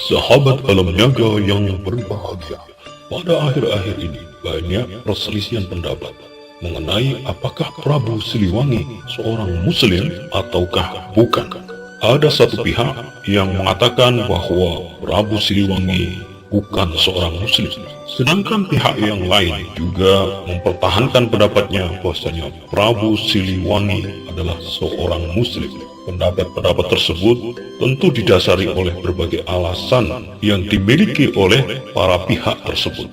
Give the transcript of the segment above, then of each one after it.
Sahabat alam niaga yang berbahagia, pada akhir-akhir ini banyak perselisihan pendapat mengenai apakah Prabu Siliwangi seorang muslim ataukah bukan. Ada satu pihak yang mengatakan bahwa Prabu Siliwangi bukan seorang muslim, sedangkan pihak yang lain juga mempertahankan pendapatnya bahwasanya Prabu Siliwangi adalah seorang muslim. Pendapat-pendapat tersebut tentu didasari oleh berbagai alasan yang dimiliki oleh para pihak tersebut.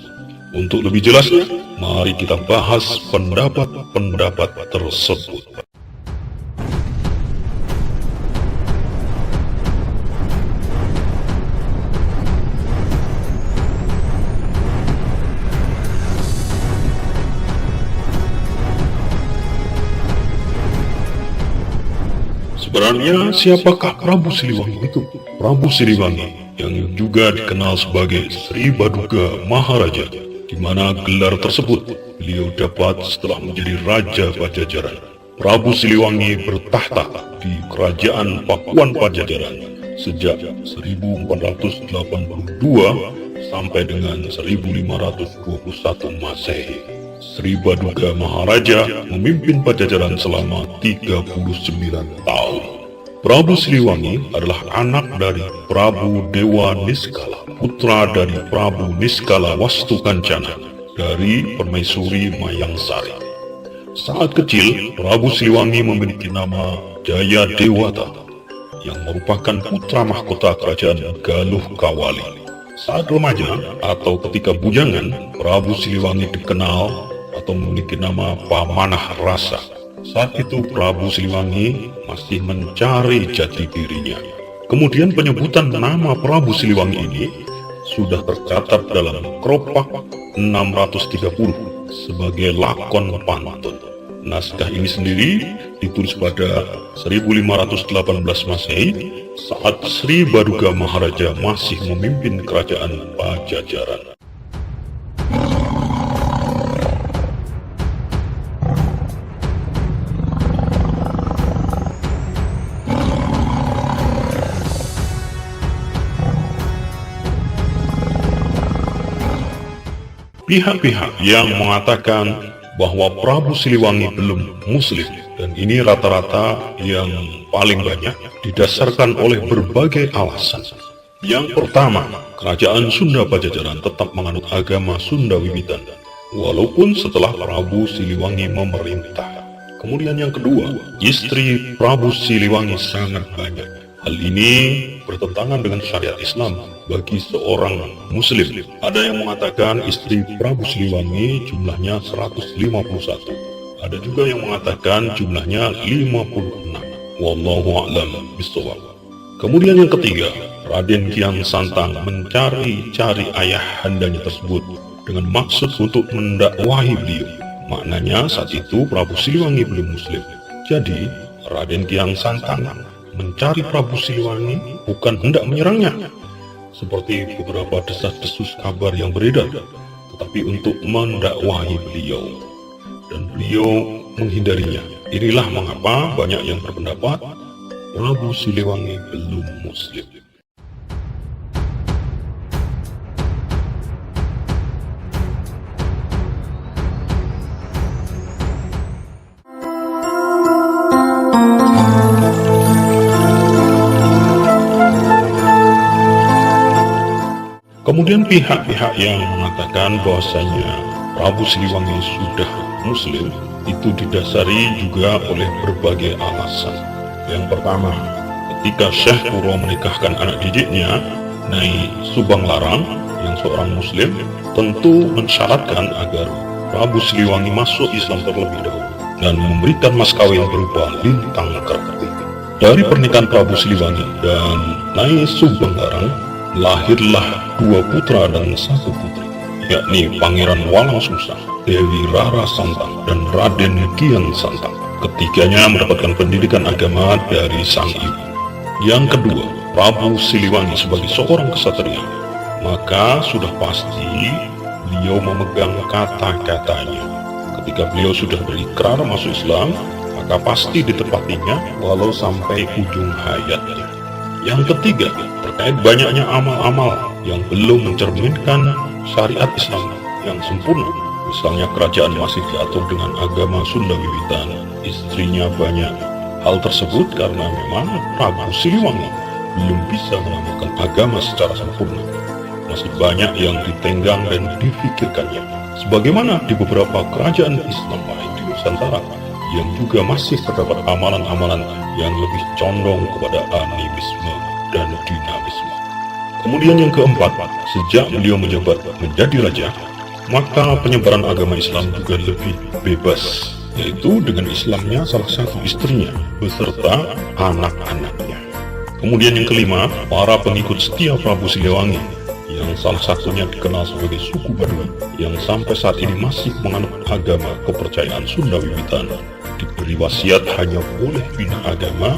Untuk lebih jelasnya, mari kita bahas pendapat-pendapat tersebut. Sebenarnya siapakah Prabu Siliwangi itu? Prabu Siliwangi yang juga dikenal sebagai Sri Baduga Maharaja, di mana gelar tersebut beliau dapat setelah menjadi Raja Pajajaran. Prabu Siliwangi bertahta di Kerajaan Pakuan Pajajaran sejak 1482 sampai dengan 1521 Masehi. Sri Baduga Maharaja memimpin Pajajaran selama 39 tahun. Prabu Siliwangi adalah anak dari Prabu Dewa Niskala, putra dari Prabu Niskala Wastukancana dari Permaisuri Mayangsari. Saat kecil, Prabu Siliwangi memiliki nama Jaya Dewata, yang merupakan putra mahkota kerajaan Galuh Kawali. Saat remaja atau ketika bujangan, Prabu Siliwangi dikenal atau memiliki nama Pamanah Rasa. Saat itu Prabu Siliwangi masih mencari jati dirinya. Kemudian penyebutan nama Prabu Siliwangi ini sudah tercatat dalam Kropak 630 sebagai lakon pantun. Naskah ini sendiri ditulis pada 1518 Masehi saat Sri Baduga Maharaja masih memimpin kerajaan Pajajaran. Pihak-pihak yang mengatakan bahwa Prabu Siliwangi belum muslim, dan ini rata-rata yang paling banyak didasarkan oleh berbagai alasan. Yang pertama, kerajaan Sunda Pajajaran tetap menganut agama Sunda Wiwitan, walaupun setelah Prabu Siliwangi memerintah. Kemudian yang kedua, istri Prabu Siliwangi sangat banyak. Hal ini bertentangan dengan syariat Islam bagi seorang muslim. Ada yang mengatakan istri Prabu Siliwangi jumlahnya 151. Ada juga yang mengatakan jumlahnya 56. Wallahu a'lam bishawab. Kemudian yang ketiga, Raden Kian Santang mencari-cari ayahandanya tersebut dengan maksud untuk mendakwahi beliau. Maknanya saat itu Prabu Siliwangi belum muslim. Jadi Raden Kian Santang mencari Prabu Siliwangi bukan hendak menyerangnya seperti beberapa desas-desus kabar yang beredar, tetapi untuk mendakwahi beliau, dan beliau menghindarinya. Inilah mengapa banyak yang berpendapat Prabu Siliwangi belum muslim. Kemudian pihak-pihak yang mengatakan bahwasanya Prabu Siliwangi sudah muslim itu didasari juga oleh berbagai alasan. Yang pertama, ketika Syekh Kuro menikahkan anak didiknya, Nyai Subang Larang yang seorang muslim, tentu mensyaratkan agar Prabu Siliwangi masuk Islam terlebih dahulu dan memberikan mas kawin berupa lintang kerti. Dari pernikahan Prabu Siliwangi dan Nyai Subang Larang, lahirlah dua putra dan satu putri, yakni Pangeran Walang Sungsang, Dewi Rara Santang, dan Raden Kian Santang. Ketiganya mendapatkan pendidikan agama dari sang ibu. Yang kedua, Prabu Siliwangi sebagai seorang kesatria, maka sudah pasti beliau memegang kata-katanya. Ketika beliau sudah berikrar masuk Islam, maka pasti ditepatinya walau sampai ujung hayatnya. Yang ketiga, terkait banyaknya amal-amal yang belum mencerminkan syariat Islam yang sempurna. Misalnya kerajaan masih diatur dengan agama Sunda Wiwitan, istrinya banyak. Hal tersebut karena memang Prabu Siliwangi belum bisa menamakan agama secara sempurna. Masih banyak yang ditenggang dan difikirkannya. Sebagaimana di beberapa kerajaan Islam lain di Nusantara, yang juga masih terdapat amalan-amalan yang lebih condong kepada animisme dan dinamisme. Kemudian yang keempat, sejak beliau menjabat menjadi raja, maka penyebaran agama Islam juga lebih bebas, yaitu dengan Islamnya salah satu istrinya beserta anak-anaknya. Kemudian yang kelima, para pengikut setia Prabu Siliwangi, yang salah satunya dikenal sebagai suku Baduy, yang sampai saat ini masih menganut agama kepercayaan Sunda Wiwitan, diberi wasiat hanya boleh pindah agama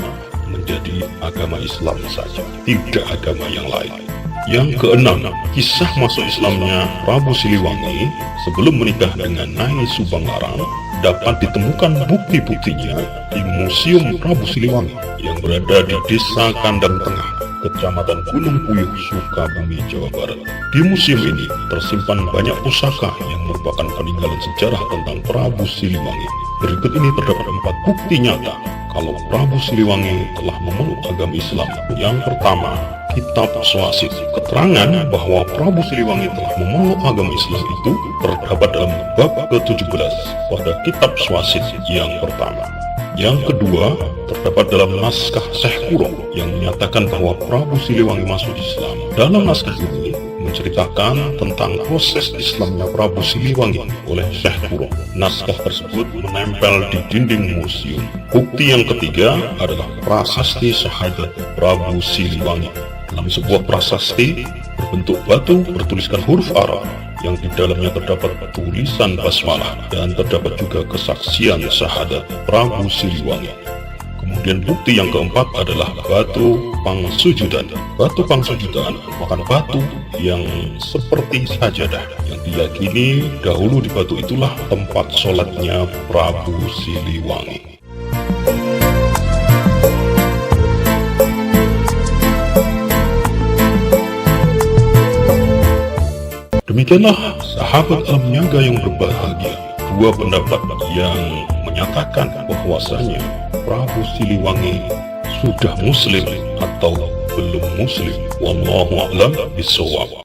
menjadi agama Islam saja, tidak agama yang lain. Yang keenam, kisah masuk Islamnya Prabu Siliwangi sebelum menikah dengan Nyai Subanglarang dapat ditemukan bukti-buktinya di Museum Prabu Siliwangi yang berada di Desa Kandang Tengah, Kecamatan Gunung Puyuh, Sukabumi, Jawa Barat. Di museum ini tersimpan banyak pusaka yang merupakan peninggalan sejarah tentang Prabu Siliwangi. Berikut ini terdapat 4 bukti nyata kalau Prabu Siliwangi telah memeluk agama Islam. Yang pertama, Kitab Swasit. Keterangan bahwa Prabu Siliwangi telah memeluk agama Islam itu terdapat dalam bab ke-17 pada Kitab Swasit yang pertama. Yang kedua, terdapat dalam naskah Syekh Kuro yang menyatakan bahwa Prabu Siliwangi masuk Islam. Dalam naskah ini menceritakan tentang proses Islamnya Prabu Siliwangi oleh Syekh Kuro. Naskah tersebut menempel di dinding museum. Bukti yang ketiga adalah prasasti syahadat Prabu Siliwangi. Dalam sebuah prasasti berbentuk batu bertuliskan huruf Arab yang di dalamnya terdapat tulisan basmalah dan terdapat juga kesaksian syahadat Prabu Siliwangi. Kemudian bukti yang keempat adalah batu pangsujudan. Batu pangsujudan merupakan batu yang seperti sajadah yang diyakini dahulu di batu itulah tempat sholatnya Prabu Siliwangi. Demikianlah sahabat alam niaga yang berbahagia, dua pendapat yang menyatakan bahwasanya Prabu Siliwangi sudah muslim atau belum muslim. Wallahu a'lam bishawab.